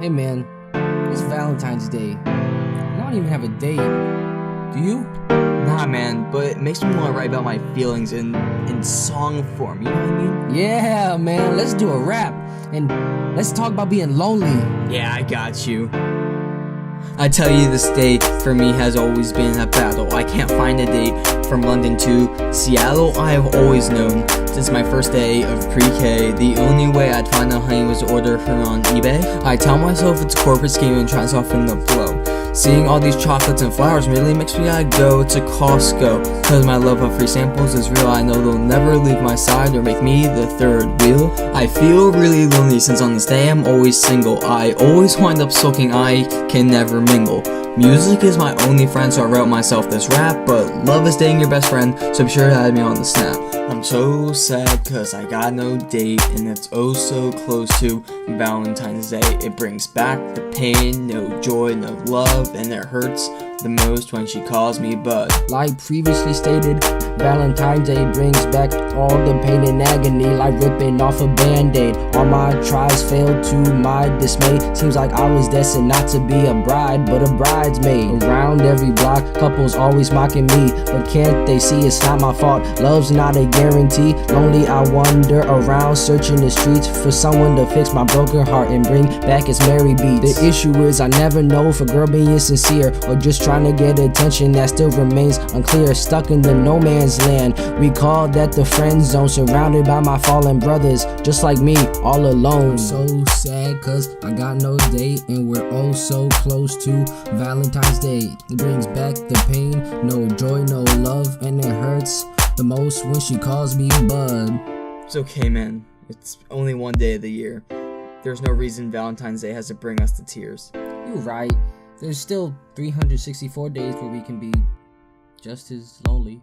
Hey man, it's Valentine's Day. I don't even have a date. Do you? Nah, man, but it makes me want to write about my feelings in song form, you know what I mean? Yeah, man, let's do a rap. And let's talk about being lonely. Yeah, I got you. I tell you, this day for me has always been a battle. I can't find a date from London to Seattle. I have always known since my first day of pre-K, the only way I'd find a honey was to order her on eBay. I tell myself it's a corporate scheme and try to soften the blow. Seeing all these chocolates and flowers really makes me gotta go to Costco, cause my love of free samples is real. I know they'll never leave my side or make me the third wheel. I feel really lonely since on this day I'm always single. I always wind up sulking, I can never mingle. Music is my only friend, so I wrote myself this rap. But love is dating your best friend, so be sure to add me on the snap. I'm so sad cause I got no date, and it's oh so close to Valentine's Day. It brings back the pain, no joy, no love, and it hurts the most when she calls me bud. Like previously stated, Valentine's Day brings back all the pain and agony, like ripping off a band-aid. All my tries failed to my dismay. Seems like I was destined not to be a bride, but a bridesmaid. Around every block, couples always mocking me, but can't they see it's not my fault? Love's not a guarantee. Lonely, I wander around searching the streets for someone to fix my broken heart and bring back its merry beats. The issue is I never know if a girl being sincere or just trying to get attention. That still remains unclear. Stuck in the no man's land, we call that the friend zone. Surrounded by my fallen brothers, just like me, all alone. So sad cause I got no date, and we're oh so close to Valentine's Day. It brings back the pain, no joy, no love, and it hurts the most when she calls me bud. It's okay, man. It's only one day of the year. There's no reason Valentine's Day has to bring us to tears. You're right. There's still 364 days where we can be just as lonely.